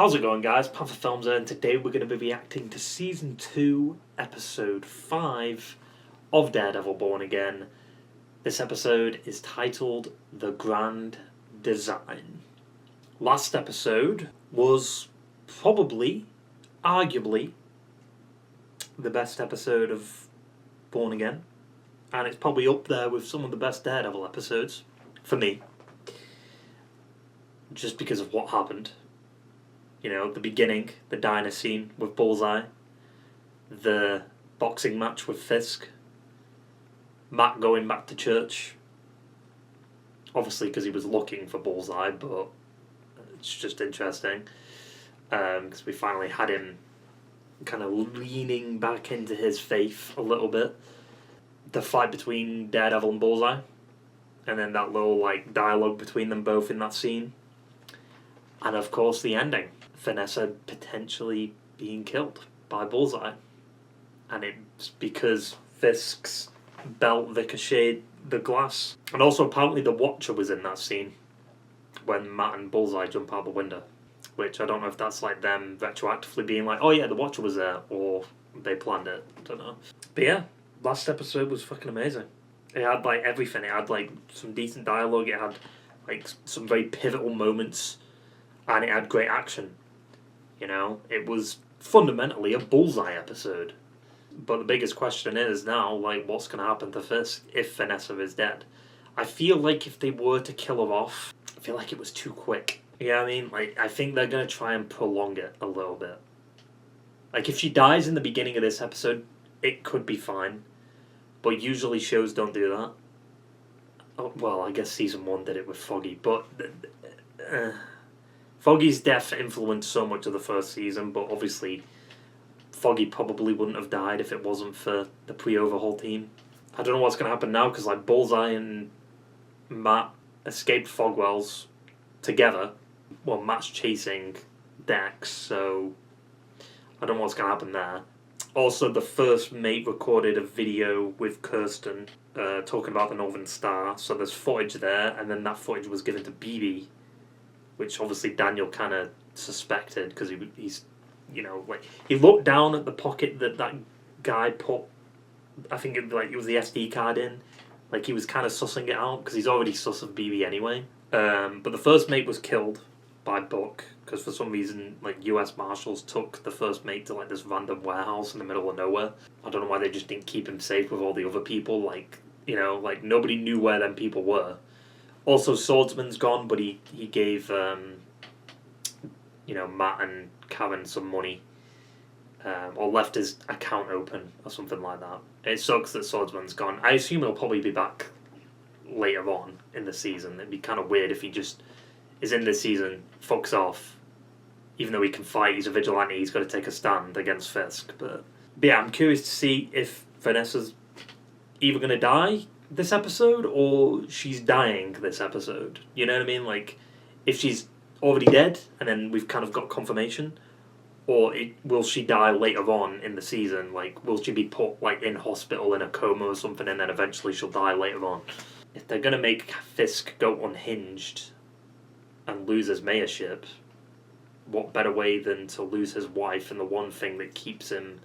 How's it going, guys? Panther Films here, and today we're going to be reacting to Season 2, Episode 5 of Daredevil Born Again. This episode is titled The Grand Design. Last episode was probably, arguably, the best episode of Born Again. And it's probably up there with some of the best Daredevil episodes, for me. Just because of what happened. You know, the beginning, the diner scene with Bullseye, the boxing match with Fisk, Matt going back to church, obviously because he was looking for Bullseye, but it's just interesting, because we finally had him kind of leaning back into his faith a little bit. The fight between Daredevil and Bullseye, and then that little dialogue between them both in that scene, and of course the ending. Vanessa potentially being killed by Bullseye. And it's because Fisk's belt ricocheted the glass. And also apparently the Watcher was in that scene when Matt and Bullseye jump out the window. Which I don't know if that's like them retroactively being like, oh yeah, the Watcher was there, or they planned it. I don't know. But yeah, last episode was fucking amazing. It had everything. It had some decent dialogue. It had some very pivotal moments. And it had great action. You know, it was fundamentally a Bullseye episode. But the biggest question is now, what's going to happen to Fisk if Vanessa is dead? I feel like if they were to kill her off, I feel like it was too quick. You know what I mean? I think they're going to try and prolong it a little bit. If she dies in the beginning of this episode, it could be fine. But usually shows don't do that. Oh, well, I guess Season 1 did it with Foggy, but... Foggy's death influenced so much of the first season, but obviously Foggy probably wouldn't have died if it wasn't for the pre-overhaul team. I don't know what's going to happen now, because Bullseye and Matt escaped Fogwell's together. Well, Matt's chasing Dex, so I don't know what's going to happen there. Also, the first mate recorded a video with Kirsten talking about the Northern Star, so there's footage there, and then that footage was given to BB, which obviously Daniel kind of suspected, because he's, he looked down at the pocket that guy put, I think it was the SD card in, he was kind of sussing it out, because he's already sus of BB anyway. But the first mate was killed by Buck, because for some reason, US Marshals took the first mate to, this random warehouse in the middle of nowhere. I don't know why they just didn't keep him safe with all the other people, nobody knew where them people were. Also, Swordsman's gone, but he gave, Matt and Karen some money. Or left his account open, or something like that. It sucks that Swordsman's gone. I assume he'll probably be back later on in the season. It'd be kind of weird if he just is in this season, fucks off. Even though he can fight, he's a vigilante, he's got to take a stand against Fisk. But yeah, I'm curious to see if Vanessa's either going to die this episode, or she's dying this episode. You know what I mean? If she's already dead, and then we've kind of got confirmation, or will she die later on in the season? Will she be put, in hospital in a coma or something, and then eventually she'll die later on? If they're going to make Fisk go unhinged and lose his mayorship, what better way than to lose his wife and the one thing that keeps him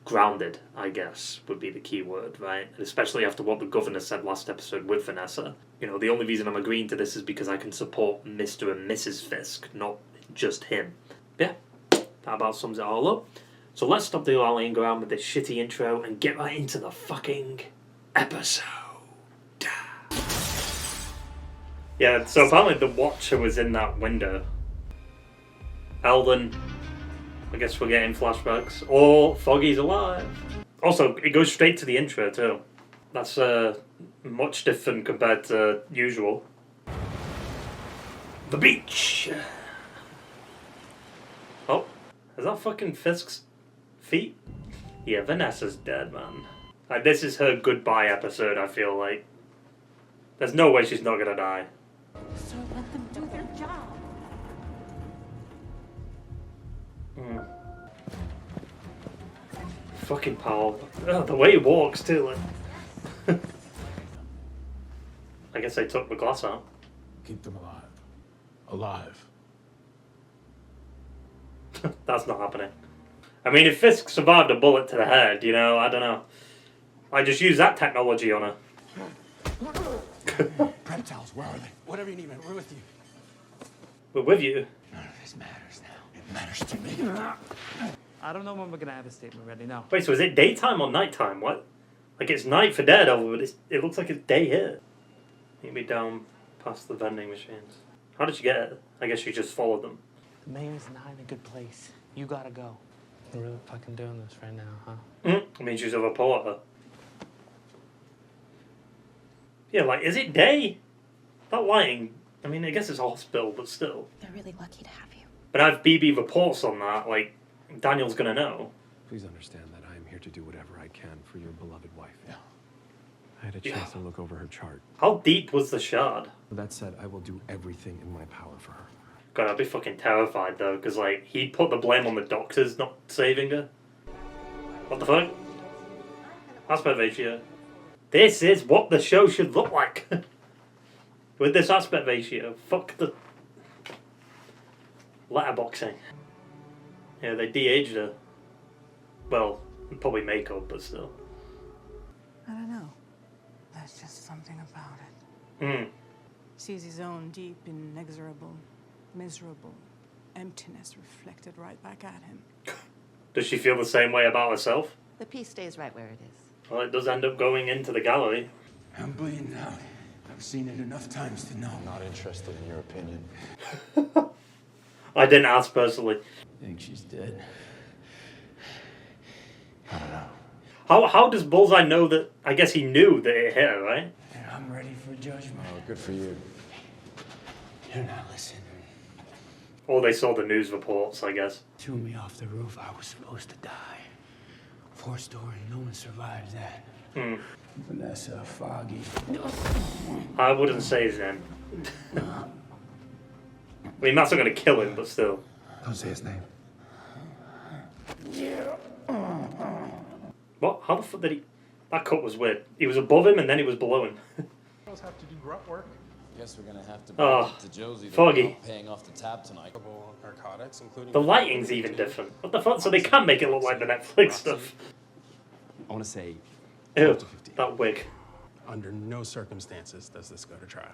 grounded, I guess, would be the key word, right? And especially after what the governor said last episode with Vanessa. The only reason I'm agreeing to this is because I can support Mr. and Mrs. Fisk, not just him. Yeah, that about sums it all up. So let's stop the rallying around with this shitty intro and get right into the fucking episode. Yeah, so apparently the Watcher was in that window. Eldon, I guess we're getting flashbacks. Or Foggy's alive. Also, it goes straight to the intro too. That's much different compared to usual. The beach! Oh, is that fucking Fisk's feet? Yeah, Vanessa's dead, man. This is her goodbye episode, I feel like. There's no way she's not gonna die. So let them do their job. Fucking Paul. Oh, the way he walks too. I guess they took the glass out. Keep them alive. Alive. That's not happening. I mean, if Fisk survived a bullet to the head, you know, I don't know. I just use that technology on her. Prep towels, where are they? Whatever you need, man, we're with you. We're with you. None of this matters now. It matters to me. I don't know when we're gonna have a statement ready now. Wait, so is it daytime or nighttime? What? Like, it's night for Daredevil, but it looks like it's day here. Need me down past the vending machines. How did you get it? I guess you just followed them. The mayor's not in a good place. You gotta go. We're really fucking doing this right now, huh? I mean, she's a reporter. Yeah, like, is it day? That lighting, I mean, I guess it's a hospital, but still. They're really lucky to have you. But if BB reports on that, like, Daniel's gonna know. Please understand that I am here to do whatever I can for your beloved wife. Yeah. I had a chance to look over her chart. How deep was the shard? With that said, I will do everything in my power for her. God, I'd be fucking terrified, though, because, like, he'd put the blame on the doctors not saving her. What the fuck? Aspect ratio. This is what the show should look like. With this aspect ratio. Fuck the letterboxing. Yeah, they de-aged her. Well, probably makeup, but still. I don't know. There's just something about it. Sees his own deep, inexorable, miserable emptiness reflected right back at him. Does she feel the same way about herself? The piece stays right where it is. Well, it does end up going into the gallery. I'm bleeding out. I've seen it enough times to know. I'm not interested in your opinion. I didn't ask personally. I think she's dead. I don't know. How does Bullseye know that? I guess he knew that it hit her, right? And I'm ready for judgment. Oh, good for you. You're not listening. Or they saw the news reports, I guess. Threw me off the roof. I was supposed to die. 4-story. No one survives that. Vanessa, Foggy. I wouldn't say his name. I mean, that's not going to kill him, but still. Don't say his name. What? How the fuck did he... That cut was weird. He was above him and then he was below him. Girls have to do grunt work. Guess we're gonna have to Oh, to Josie that Foggy. we're not paying off the tab tonight. Narcotics, including The lighting's even different. What the fuck? So they can make it look like the Netflix stuff. I want to say Ew, that wig. Under no circumstances does this go to trial.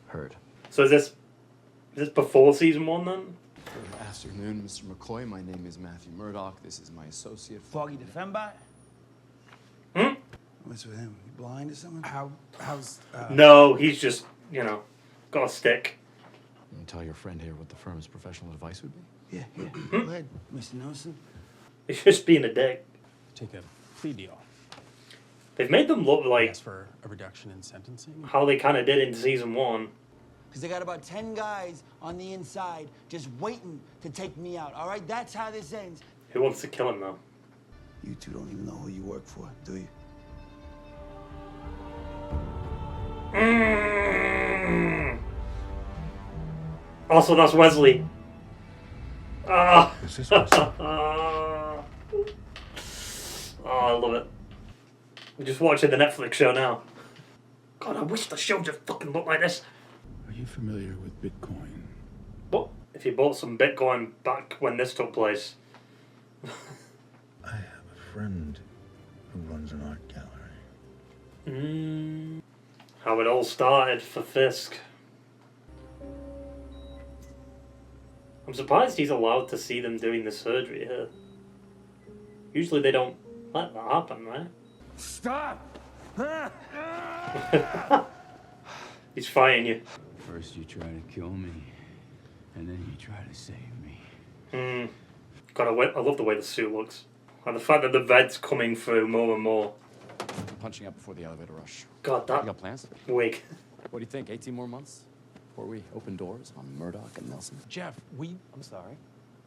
heard. So is this before season 1 then? Good afternoon, Mr. McCoy. My name is Matthew Murdoch. This is my associate. Foggy the fembot? What's with him? You blind or something? How's No, he's just, you know, got a stick. You can tell your friend here what the firm's professional advice would be. Yeah. Go ahead, Mr. Nelson. He's just being a dick. take a plea deal? They've made them look like Ask for a reduction in sentencing. how they kind of did in season 1. Because they got about 10 guys on the inside just waiting to take me out, all right? That's how this ends. Who wants to kill him though? You two don't even know who you work for, do you? Also, that's Wesley. Ah. Is this Wesley? Oh, I love it. We're just watching the Netflix show now. God, I wish the show just fucking looked like this. Are you familiar with Bitcoin? What? If you bought some Bitcoin back when this took place. I have a friend who runs an art gallery. How it all started for Fisk. I'm surprised he's allowed to see them doing the surgery here. Usually they don't let that happen, right? Stop! He's fighting you. First you try to kill me, and then you try to save me. God, I love the way the suit looks. And the fact that the ved's coming through more and more. Punching up before the elevator rush. God, You that got plans? wig. What do you think? 18 more months before we open doors on Murdoch and Nelson? Jeff, I'm sorry.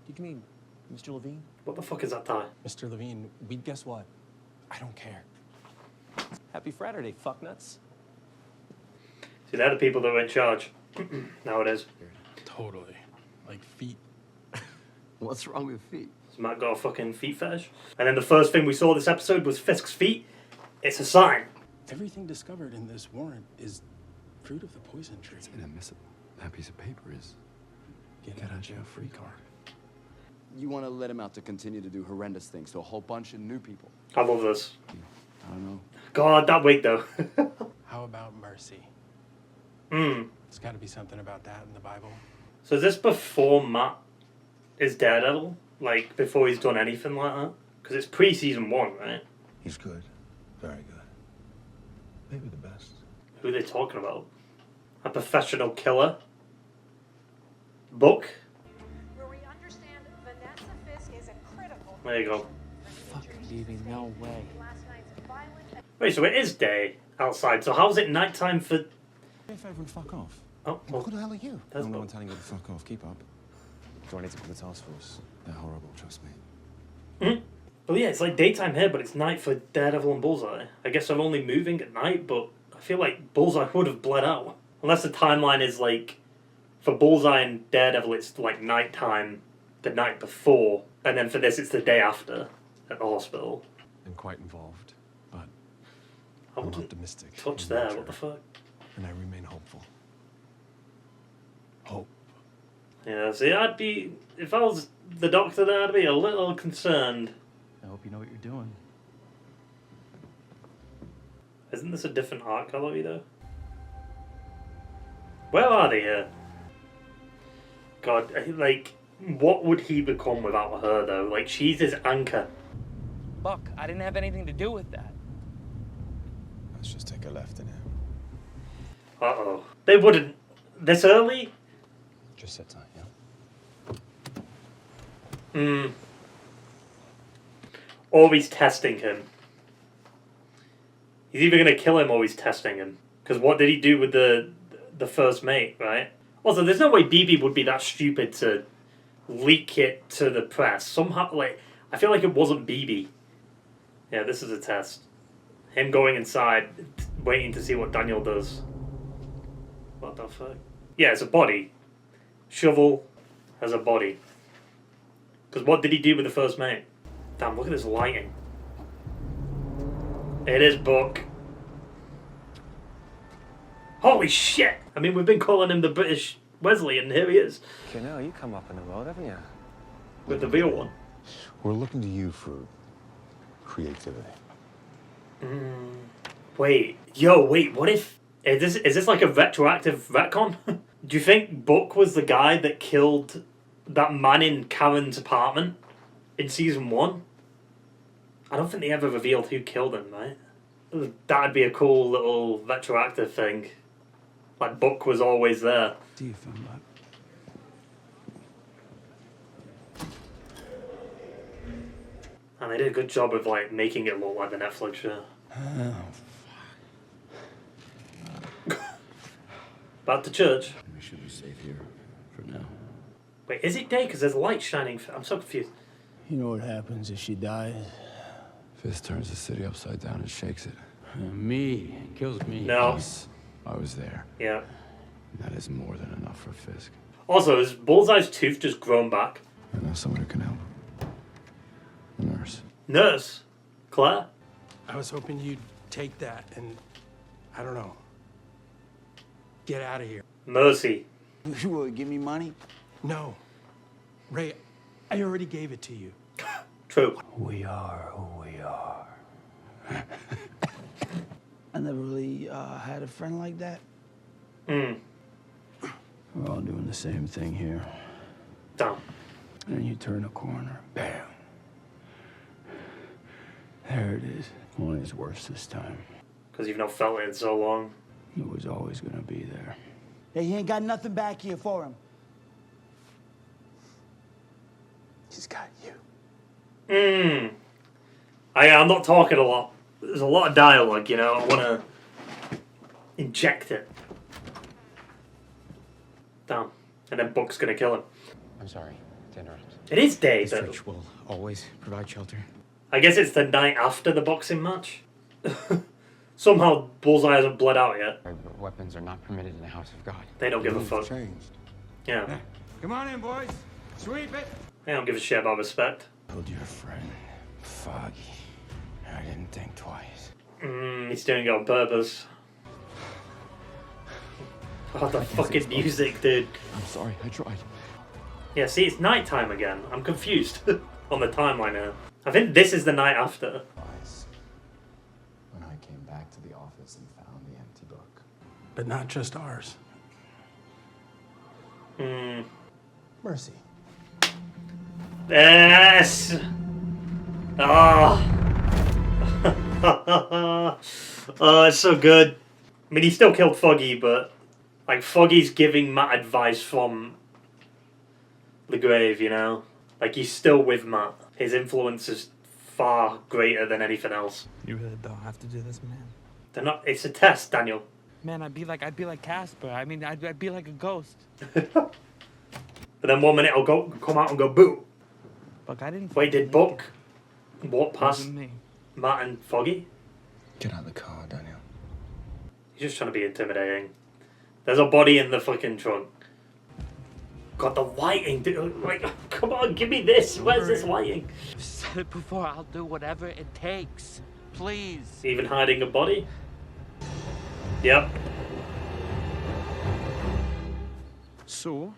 You can mean Mr. Levine? What the fuck is that tie? Mr. Levine, guess what? I don't care. Happy Friday, fucknuts. See, they're the people that are in charge. Nowadays. Totally. Like feet. What's wrong with feet? Has Matt got a fucking feet fetish? And then the first thing we saw this episode was Fisk's feet. It's a sign. Everything discovered in this warrant is fruit of the poison tree. It's inadmissible. That piece of paper is Get out of jail free card. you want to let him out to continue to do horrendous things to a whole bunch of new people. I love this. I don't know. God, that wig though. How about mercy? Hmm. There's got to be something about that in the Bible. So is this before Matt is Daredevil? Like, before he's done anything like that? Because it's pre-season 1, right? He's good. Very good. Maybe the best. Who are they talking about? A professional killer? Book? Where we understand Vanessa Fisk is a critical. There you go. Fucking BB, no way. Last night's violent. Wait, so it is day outside, so how's it nighttime for... Do me a favor and fuck off. Oh, well, Who the hell are you? that's I'm Book. not telling you to fuck off. Keep up. Do I need to call the task force? They're horrible, trust me. Hmm? Well, yeah, it's like daytime here, but it's night for Daredevil and Bullseye. I guess I'm only moving at night, but I feel like Bullseye would have bled out. Unless the timeline is like, for Bullseye and Daredevil, it's like nighttime the night before, and then for this, it's the day after at the hospital. I'm quite involved, but I I'm wouldn't optimistic. touch in there, nature, what the fuck? And I remain hopeful. Hope. Yeah, see, I'd be, if I was the doctor there, I'd be a little concerned. I hope you know what you're doing. Isn't this a different art gallery though? Where are they here? God, like, what would he become without her though? Like, she's his anchor. Buck, I didn't have anything to do with that. Let's just take a left in here. Uh-oh. They wouldn't. This early? Just sit tight, yeah? Hmm. Or he's testing him. He's either going to kill him or he's testing him. Because what did he do with the first mate, right? Also, there's no way BB would be that stupid to leak it to the press. Somehow, like, I feel like it wasn't BB. Yeah, this is a test. Him going inside, waiting to see what Daniel does. What the fuck? Yeah, it's a body. Shovel has a body. Because what did he do with the first mate? Damn, look at this lighting. It is Buck. Holy shit! I mean, we've been calling him the British Wesley, and here he is. You know, you come up in the world, haven't you? With the real one. We're looking to you for creativity. Wait. Yo, wait, what if... Is this like a retroactive retcon? Do you think Buck was the guy that killed that man in Karen's apartment in season 1? I don't think they ever revealed who killed him, right? That'd be a cool little retroactive thing. Like, Buck was always there. Do you feel that? And they did a good job of, like, making it look like the Netflix show. Oh, Back to church. We should be safe here for now. Wait, is it day? Because there's light shining. I'm so confused. You know what happens if she dies? Fisk turns the city upside down and shakes it. Me. Kills me. No. I was there. Yeah. That is more than enough for Fisk. Also, is Bullseye's tooth just grown back? I know someone who can help. A nurse. Nurse? Claire? I was hoping you'd take that and, I don't know, get out of here. Mercy. You will give me money? No. Ray, I already gave it to you. True. We are who we are. I never really had a friend like that. Hmm. We're all doing the same thing here. Damn. And then you turn a corner, bam. There it is. Only it's worse this time. Because you've not felt it in so long. It was always gonna be there. Hey, he ain't got nothing back here for him. He's got you. I'm not talking a lot. There's a lot of dialogue, you know. I want to inject it. Damn. And then Buck's going to kill him. I'm sorry to interrupt. It is day, This though. church will always provide shelter. I guess it's the night after the boxing match. Somehow Bullseye hasn't bled out yet. Our weapons are not permitted in the house of God. They don't give a fuck. Changed. Yeah. Come on in, boys. Sweep it. They don't give a shit about respect. Told your friend, Foggy. I didn't think twice. He's doing it on purpose. Oh, the fucking music, dude. I'm sorry, I tried. Yeah, see, it's nighttime again. I'm confused on the timeline here. I think this is the night after. When I came back to the office and found the empty book. But not just ours. Mercy. Yes! Oh. Oh, it's so good. I mean, he still killed Foggy, but like Foggy's giving Matt advice from the grave, you know? Like, he's still with Matt. His influence is far greater than anything else. You really don't have to do this, man. They're not. It's a test, Daniel. Man, I'd be like Casper. I mean, I'd be like a ghost. But then 1 minute I'll come out and go boo. Buck, I didn't. Wait, did Buck walk past me. Matt and Foggy? Get out of the car, Daniel. He's just trying to be intimidating. There's a body in the fucking trunk. God, the lighting, dude. Like, come on, give me this. Where's this lighting? I've said it before. I'll do whatever it takes. Please. Even hiding a body? Yep. So?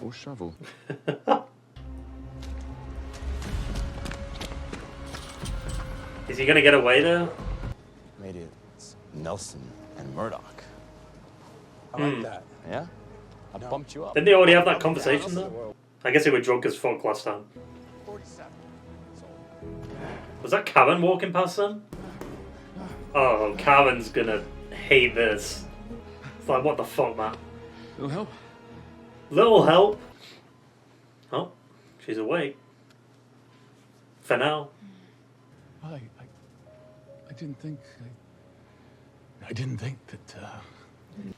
Or shovel. Is he gonna get away though? Made it Nelson and Murdoch. I like that. Yeah? I bumped you up. Didn't they already have that conversation though? I guess they were drunk as fuck last time. 47. Was that Karen walking past them? Oh, Karen's gonna hate this. It's like, what the fuck, man? Little help? Little help? Oh, she's awake. For now. I didn't think... I didn't think that,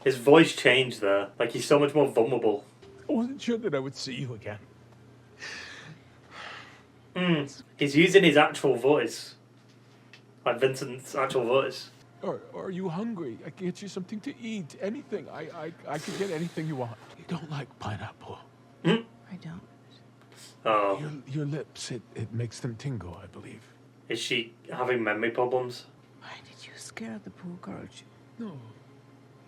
His voice changed there. Like, he's so much more vulnerable. I wasn't sure that I would see you again. He's using his actual voice. Like Vincent's actual voice. Are you hungry? I can get you something to eat. Anything. I could get anything you want. You don't like pineapple. I don't. Oh. Your lips, it makes them tingle, I believe. Is she having memory problems? Why did you scare the poor girl? No.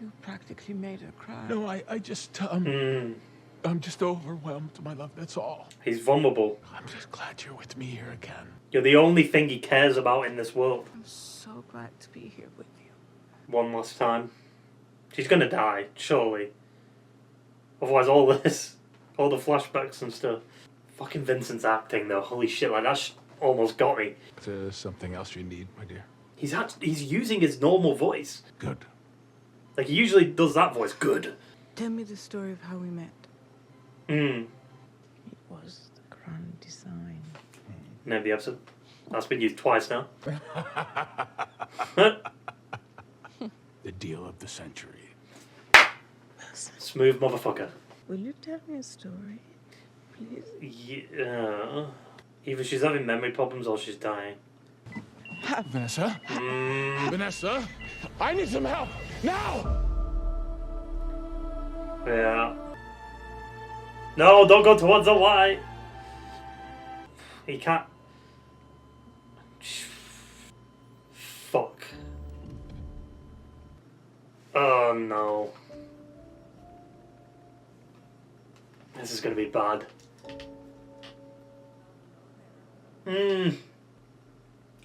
You practically made her cry. No, I just, I'm just overwhelmed, my love, that's all. He's vulnerable. I'm just glad you're with me here again. You're the only thing he cares about in this world. I'm so glad to be here with you. One last time. She's gonna die, surely. Otherwise all this, all the flashbacks and stuff. Fucking Vincent's acting though, holy shit, like that's almost got me. There's something else you need, my dear. He's using his normal voice. Good. Like he usually does that voice. Good. Tell me the story of how we met. It was the grand design. Name the episode. That's been used twice now. The deal of the century. Smooth motherfucker. Will you tell me a story, please? Yeah. Either she's having memory problems or she's dying. Vanessa? Vanessa? I need some help! Now! Yeah. No, don't go towards the light. He can't. Fuck. Oh no. This is gonna be bad.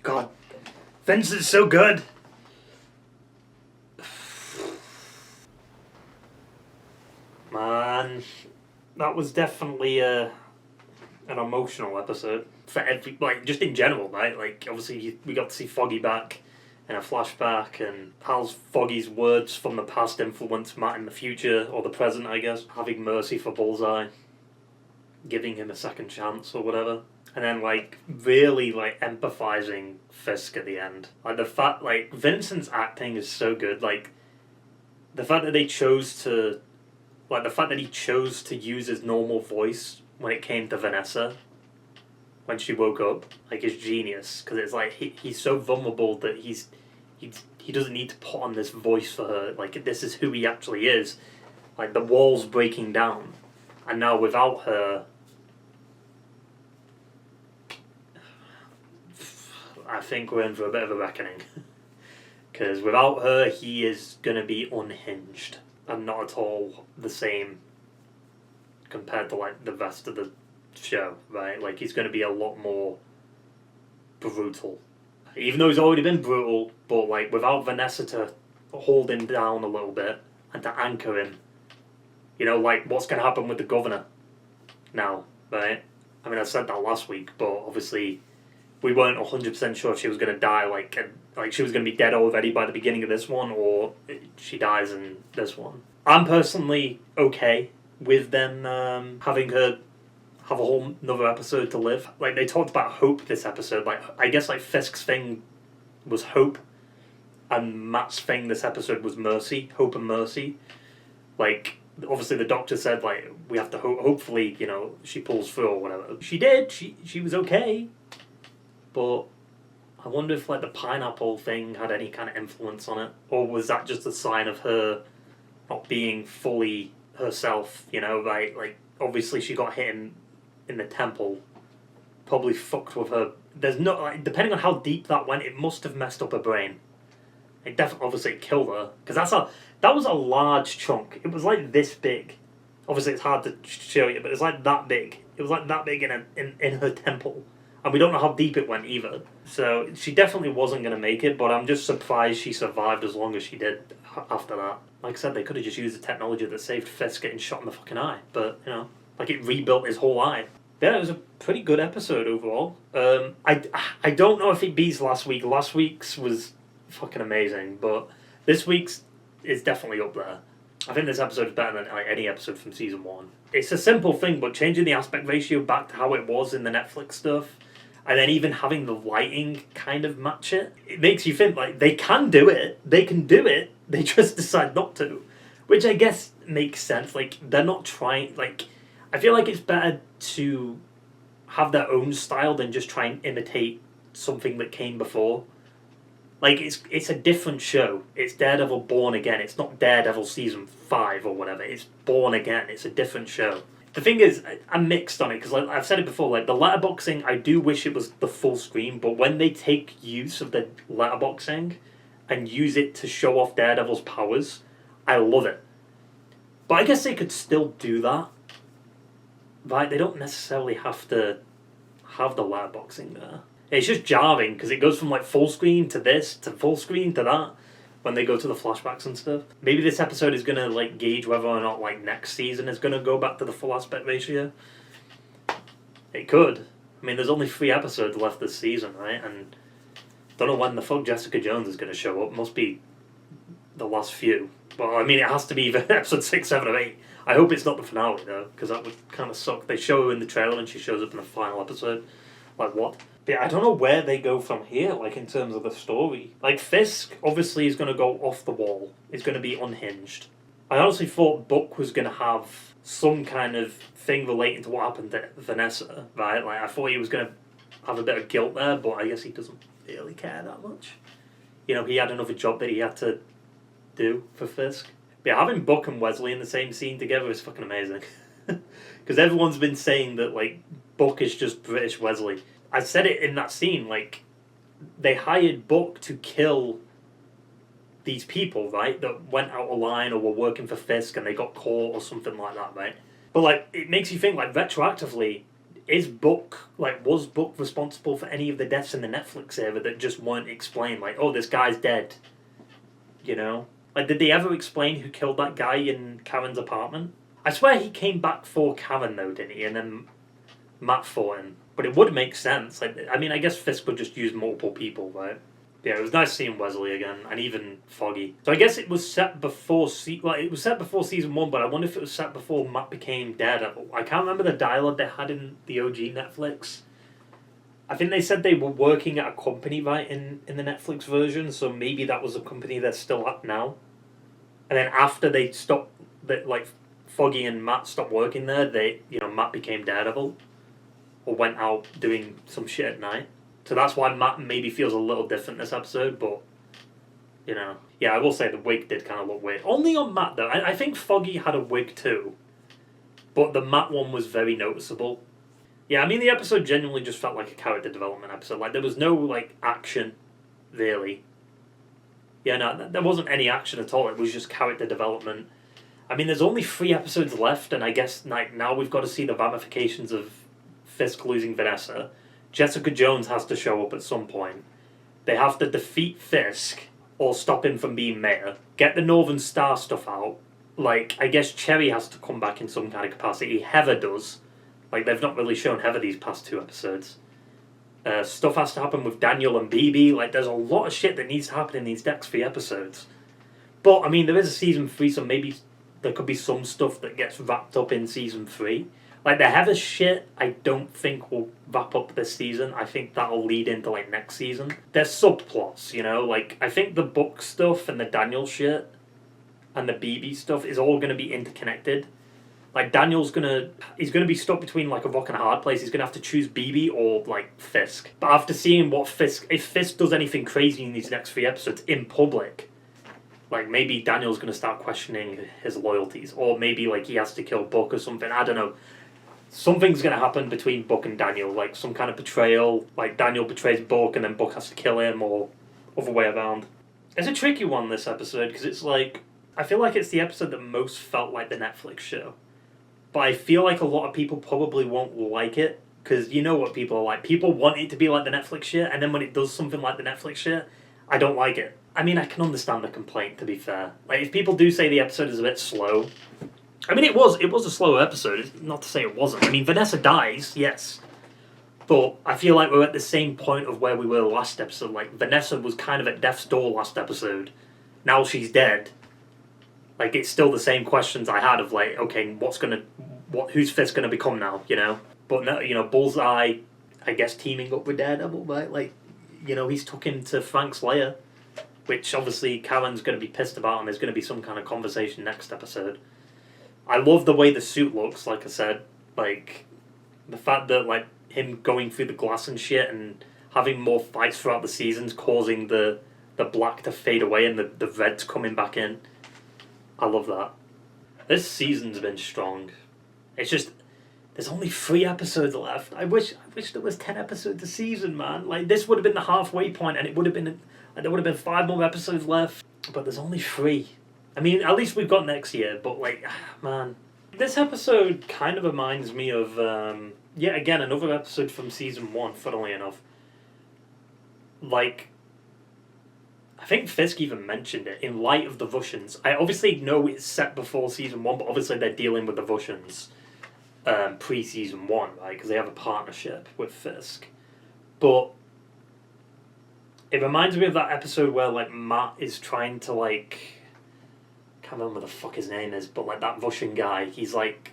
God. Vincent's so good. Man. That was definitely an emotional episode. For every, like, just in general, right? Like, obviously, we got to see Foggy back in a flashback, and how's Foggy's words from the past influence Matt in the future, or the present, I guess. Having mercy for Bullseye. Giving him a second chance, or whatever. And then, like, really, like, empathizing Fisk at the end. Like, the fact, like, Vincent's acting is so good. Like, the fact that they chose to... Like, the fact that he chose to use his normal voice when it came to Vanessa, when she woke up, like, is genius. Because it's like, he's so vulnerable that he doesn't need to put on this voice for her. Like, this is who he actually is. Like, the wall's breaking down. And now without her... I think we're in for a bit of a reckoning. Because without her, he is going to be unhinged. And not at all the same compared to like the rest of the show, right? Like he's going to be a lot more brutal, even though he's already been brutal. But like without Vanessa to hold him down a little bit and to anchor him, you know, like what's going to happen with the governor now, right? I mean, I said that last week, but obviously we weren't 100% sure if she was going to die, like she was going to be dead already by the beginning of this one, or she dies in this one. I'm personally okay with them having her have a whole another episode to live. Like, they talked about hope this episode. Like, I guess, like, Fisk's thing was hope, and Matt's thing this episode was mercy. Hope and mercy. Like, obviously the doctor said, like, we have to hopefully, you know, she pulls through or whatever. She did. She was okay. But I wonder if, like, the pineapple thing had any kind of influence on it. Or was that just a sign of her not being fully herself, you know, right? Like, obviously she got hit in the temple. Probably fucked with her. There's no, like, depending on how deep that went, it must have messed up her brain. It definitely, obviously, killed her. Because that was a large chunk. It was like this big. Obviously, it's hard to show you, but it's like that big. It was like that big in her temple. And we don't know how deep it went either. So she definitely wasn't going to make it, but I'm just surprised she survived as long as she did after that. Like I said, they could have just used the technology that saved Fisk getting shot in the fucking eye. But, you know, like it rebuilt his whole eye. Yeah, it was a pretty good episode overall. I don't know if it beats last week. Last week's was fucking amazing, but this week's is definitely up there. I think this episode is better than like any episode from season 1. It's a simple thing, but changing the aspect ratio back to how it was in the Netflix stuff, and then even having the lighting kind of match it, it makes you think, like, they can do it. They can do it. They just decide not to. Which I guess makes sense. Like, they're not trying... Like, I feel like it's better to have their own style than just try and imitate something that came before. Like, it's a different show. It's Daredevil Born Again. It's not Daredevil Season 5 or whatever. It's Born Again. It's a different show. The thing is, I'm mixed on it, because like I've said it before, like the letterboxing, I do wish it was the full screen, but when they take use of the letterboxing and use it to show off Daredevil's powers, I love it. But I guess they could still do that. Right? They don't necessarily have to have the letterboxing there. It's just jarring, because it goes from like full screen to this, to full screen to that, when they go to the flashbacks and stuff. Maybe this episode is going to like gauge whether or not like next season is going to go back to the full aspect ratio. It could. I mean, there's only 3 episodes left this season, right? And don't know when the fuck Jessica Jones is going to show up. Must be the last few. Well, I mean, it has to be episode 6, 7, or 8. I hope it's not the finale though, because that would kind of suck. They show her in the trailer and she shows up in the final episode. Like, what? But yeah, I don't know where they go from here, like, in terms of the story. Like, Fisk, obviously, is going to go off the wall. It's going to be unhinged. I honestly thought Buck was going to have some kind of thing relating to what happened to Vanessa, right? Like, I thought he was going to have a bit of guilt there, but I guess he doesn't really care that much. You know, he had another job that he had to do for Fisk. But yeah, having Buck and Wesley in the same scene together is fucking amazing. Because everyone's been saying that, like, Buck is just British Wesley. I said it in that scene, like, they hired Buck to kill these people, right, that went out of line or were working for Fisk and they got caught or something like that, right? But, like, it makes you think, like, retroactively, was Buck responsible for any of the deaths in the Netflix era that just weren't explained? Like, oh, this guy's dead, you know? Like, did they ever explain who killed that guy in Karen's apartment? I swear he came back for Karen, though, didn't he? And then Matt fought him. But it would make sense. Like, I mean, I guess Fisk would just use multiple people, right? Yeah, it was nice seeing Wesley again, and even Foggy. So I guess it was set before it was set before season 1, but I wonder if it was set before Matt became Daredevil. I can't remember the dialogue they had in the OG Netflix. I think they said they were working at a company, right, in the Netflix version, so maybe that was a company they're still at now. And then after they stopped, like, Foggy and Matt stopped working there, Matt became Daredevil. Or went out doing some shit at night. So that's why Matt maybe feels a little different this episode, but, you know. Yeah, I will say the wig did kind of look weird. Only on Matt, though. I think Foggy had a wig too. But the Matt one was very noticeable. Yeah, I mean, the episode genuinely just felt like a character development episode. Like, there was no, like, action, really. Yeah, no, there wasn't any action at all. It was just character development. I mean, there's only 3 episodes left, and I guess like now we've got to see the ramifications of Fisk losing Vanessa. Jessica Jones has to show up at some point. They have to defeat Fisk or stop him from being mayor. Get the Northern Star stuff out. Like, I guess Cherry has to come back in some kind of capacity. Heather does. Like, they've not really shown Heather these past 2 episodes. Stuff has to happen with Daniel and BB. Like, there's a lot of shit that needs to happen in these next 3 episodes. But, I mean, there is a season 3, so maybe there could be some stuff that gets wrapped up in season 3. Like, the Heather shit, I don't think will wrap up this season. I think that'll lead into, like, next season. There's subplots, you know? Like, I think the book stuff and the Daniel shit and the BB stuff is all going to be interconnected. Like, Daniel's he's going to be stuck between, like, a rock and a hard place. He's going to have to choose BB or, like, Fisk. But after seeing what if Fisk does anything crazy in these next 3 episodes in public, like, maybe Daniel's going to start questioning his loyalties. Or maybe, like, he has to kill Buck or something. I don't know. Something's going to happen between Buck and Daniel. Like, some kind of betrayal. Like, Daniel betrays Buck and then Buck has to kill him, or other way around. It's a tricky one, this episode, because it's like... I feel like it's the episode that most felt like the Netflix show. But I feel like a lot of people probably won't like it, because you know what people are like. People want it to be like the Netflix shit, and then when it does something like the Netflix shit, I don't like it. I mean, I can understand the complaint, to be fair. Like, if people do say the episode is a bit slow... I mean, it was a slow episode, it's not to say it wasn't. I mean, Vanessa dies, yes. But I feel like we're at the same point of where we were last episode. Like, Vanessa was kind of at death's door last episode. Now she's dead. Like, it's still the same questions I had of, like, okay, who's Fisk gonna become now, you know? But, no, you know, Bullseye, I guess, teaming up with Daredevil, right? Like, you know, he's took him to Frank's lair, which obviously Karen's gonna be pissed about, and there's gonna be some kind of conversation next episode. I love the way the suit looks, like I said. Like, the fact that, like, him going through the glass and shit and having more fights throughout the seasons causing the black to fade away and the red's coming back in. I love that. This season's been strong. It's just, there's only 3 episodes left. I wish there was 10 episodes a season, man. Like, this would have been the halfway point, and it would have been, there would have been 5 more episodes left. But there's only 3. I mean, at least we've got next year, but, like, man. This episode kind of reminds me of, yet again, another episode from season 1, funnily enough. Like, I think Fisk even mentioned it, in light of the Russians. I obviously know it's set before season 1, but obviously they're dealing with the Russians pre-season 1, right? Because they have a partnership with Fisk. But it reminds me of that episode where, like, Matt is trying to, like... I can't remember what the fuck his name is, but, like, that Russian guy, he's, like,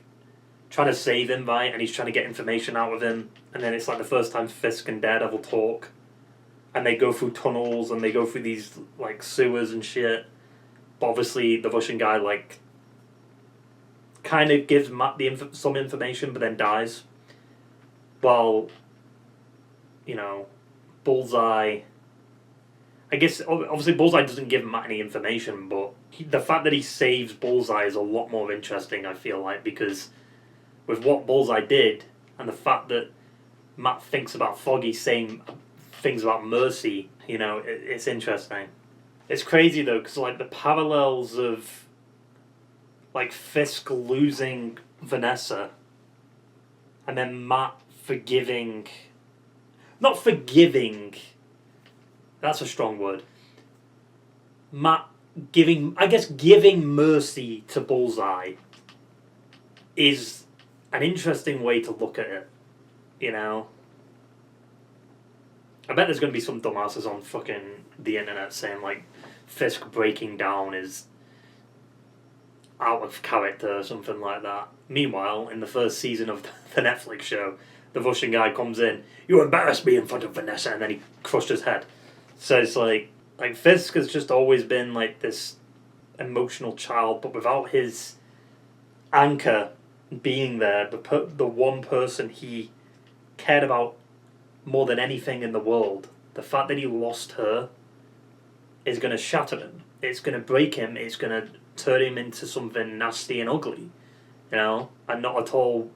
trying to save him, right? And he's trying to get information out of him. And then it's, like, the first time Fisk and Daredevil talk. And they go through tunnels, and they go through these, like, sewers and shit. But obviously, the Russian guy, like, kind of gives Matt some information, but then dies. While, you know, Bullseye... I guess, obviously, Bullseye doesn't give Matt any information, but the fact that he saves Bullseye is a lot more interesting, I feel like, because with what Bullseye did, and the fact that Matt thinks about Foggy saying things about mercy, you know, it's interesting. It's crazy, though, because, like, the parallels of, like, Fisk losing Vanessa, and then Matt forgiving... Not forgiving... That's a strong word. Matt giving mercy to Bullseye is an interesting way to look at it, you know? I bet there's going to be some dumbasses on fucking the internet saying, like, Fisk breaking down is out of character or something like that. Meanwhile, in the first season of the Netflix show, the Russian guy comes in, "You embarrassed me in front of Vanessa," and then he crushed his head. So it's like Fisk has just always been like this emotional child, but without his anchor being there, the one person he cared about more than anything in the world, the fact that he lost her is going to shatter him. It's going to break him. It's going to turn him into something nasty and ugly, you know, and not at all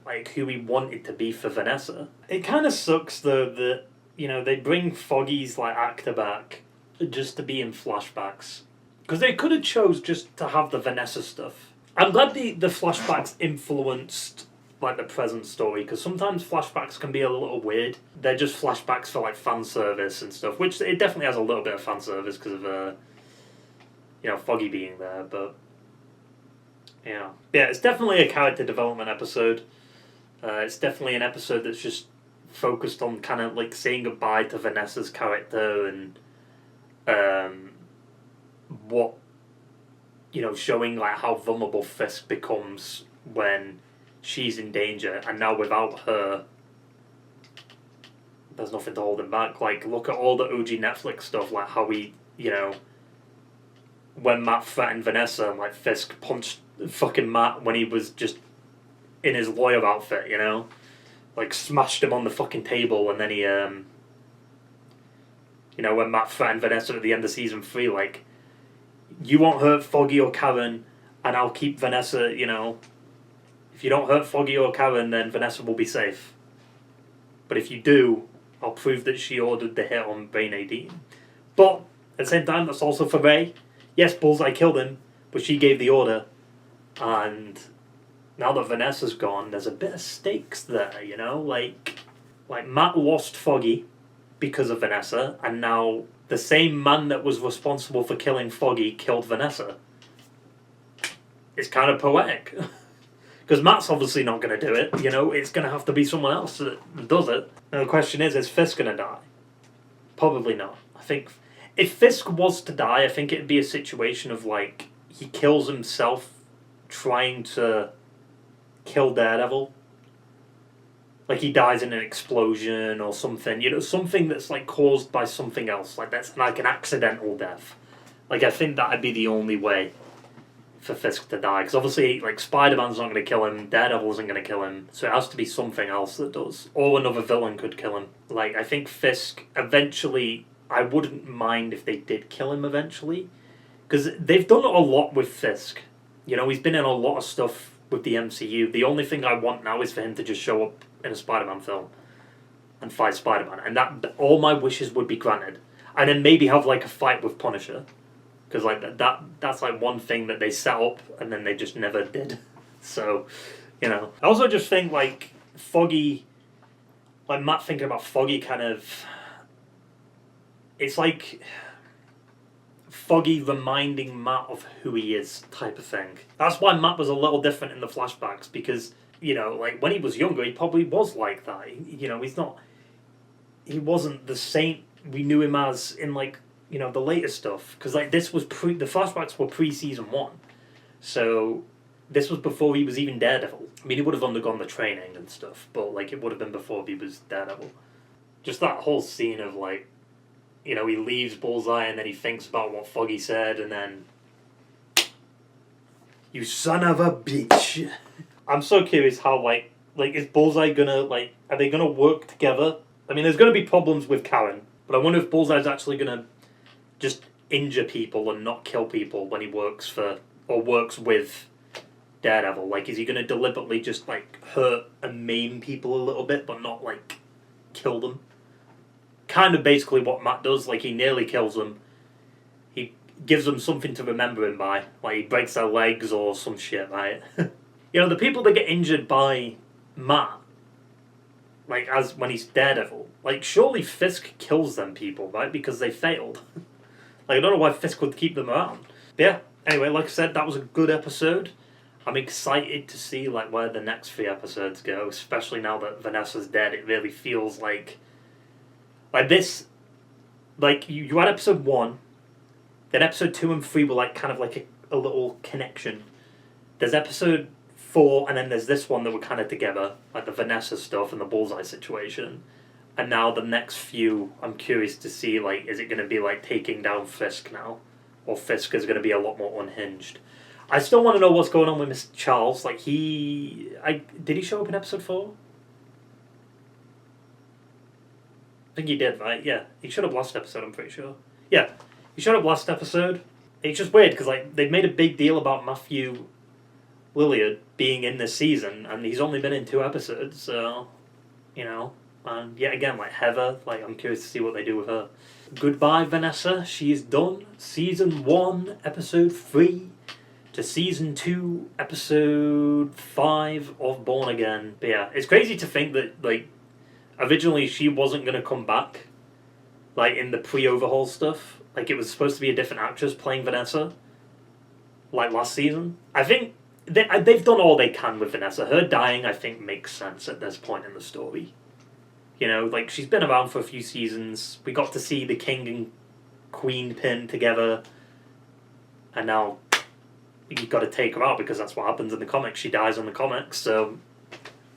like who he wanted to be for Vanessa. It kind of sucks though that, you know, they bring Foggy's, like, actor back just to be in flashbacks. Because they could have chose just to have the Vanessa stuff. I'm glad the flashbacks influenced like the present story, because sometimes flashbacks can be a little weird. They're just flashbacks for like fan service and stuff, which it definitely has a little bit of fan service because of Foggy being there. But yeah, it's definitely a character development episode. It's definitely an episode that's just focused on kind of like saying goodbye to Vanessa's character and what, showing like how vulnerable Fisk becomes when she's in danger, and now without her there's nothing to hold him back. Like, look at all the OG Netflix stuff, like how we, when Matt threatened Vanessa and like Fisk punched fucking Matt when he was just in his lawyer outfit, like smashed him on the fucking table, and then he when Matt threatened Vanessa at the end of season 3, like, you won't hurt Foggy or Karen and I'll keep Vanessa, if you don't hurt Foggy or Karen, then Vanessa will be safe. But if you do, I'll prove that she ordered the hit on Ray Nadine. But at the same time, that's also for Ray. Yes, Bullseye killed him, but she gave the order. And now that Vanessa's gone, there's a bit of stakes there, Like Matt lost Foggy because of Vanessa, and now the same man that was responsible for killing Foggy killed Vanessa. It's kind of poetic. Because Matt's obviously not going to do it, it's going to have to be someone else that does it. Now the question is Fisk going to die? Probably not. I think if Fisk was to die, I think it'd be a situation of like, he kills himself trying to kill Daredevil. Like he dies in an explosion or something, something that's like caused by something else. Like that's like an accidental death. Like I think that'd be the only way for Fisk to die, because obviously like Spider-Man's not going to kill him, Daredevil isn't going to kill him, so it has to be something else that does, or another villain could kill him. Like I think Fisk eventually, I wouldn't mind if they did kill him eventually, because they've done a lot with Fisk. He's been in a lot of stuff with the MCU. The only thing I want now is for him to just show up in a Spider-Man film and fight Spider-Man, and that all my wishes would be granted, and then maybe have like a fight with Punisher. Because like that's like one thing that they set up and then they just never did. So, I also just think like Foggy, like Matt thinking about Foggy kind of, it's like Foggy reminding Matt of who he is type of thing. That's why Matt was a little different in the flashbacks, because, like when he was younger, he probably was like that. He wasn't the saint we knew him as in like, the later stuff, because like this was the flashbacks were pre-season 1, so this was before he was even Daredevil. I mean, he would have undergone the training and stuff, but like it would have been before he was Daredevil. Just that whole scene of like, he leaves Bullseye and then he thinks about what Foggy said, and then, you son of a bitch. I'm so curious how like is Bullseye gonna are they gonna work together? I mean, there's gonna be problems with Karen, but I wonder if Bullseye's actually gonna just injure people and not kill people when he works with Daredevil. Like, is he going to deliberately just like hurt and maim people a little bit, but not like kill them? Kind of basically what Matt does. Like, he nearly kills them. He gives them something to remember him by. Like, he breaks their legs or some shit, right? The people that get injured by Matt, like as when he's Daredevil, like surely Fisk kills them people, right? Because they failed. Like, I don't know why Fisk would keep them around. But yeah, anyway, like I said, that was a good episode. I'm excited to see like where the next 3 episodes go, especially now that Vanessa's dead. It really feels like this, like you had episode 1, then episode 2 and 3 were like kind of like a little connection. There's episode 4, and then there's this one that were kind of together, like the Vanessa stuff and the Bullseye situation. And now the next few, I'm curious to see, like, is it going to be, like, taking down Fisk now? Or Fisk is going to be a lot more unhinged? I still want to know what's going on with Mr. Charles. Like, did he show up in episode 4? I think he did, right? Yeah. He showed up last episode, I'm pretty sure. Yeah. He showed up last episode. It's just weird, because, like, they've made a big deal about Matthew Lillard being in this season, and he's only been in 2 episodes, so, and yet again, like Heather, like I'm curious to see what they do with her. Goodbye, Vanessa. She is done. Season 1, episode 3. to season 2, episode 5 of Born Again. But yeah, it's crazy to think that, like, originally she wasn't going to come back, like, in the pre-overhaul stuff. Like, it was supposed to be a different actress playing Vanessa, like, last season. I think they've done all they can with Vanessa. Her dying, I think, makes sense at this point in the story. You know, like, she's been around for a few seasons. We got to see the king and queen pin together. And now you've got to take her out because that's what happens in the comics. She dies in the comics, so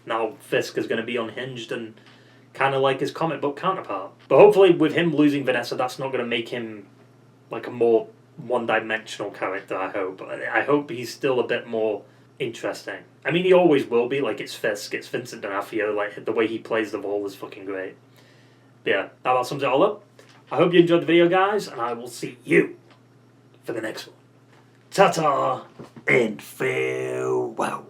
now Fisk is going to be unhinged and kind of like his comic book counterpart. But hopefully with him losing Vanessa, that's not going to make him like a more one-dimensional character, I hope. I hope he's still a bit more interesting. I mean, he always will be. Like, it's Fisk, it's Vincent D'Onofrio. Like, the way he plays the role is fucking great. But yeah, that about sums it all up. I hope you enjoyed the video, guys, and I will see you for the next one. Ta-ta and farewell.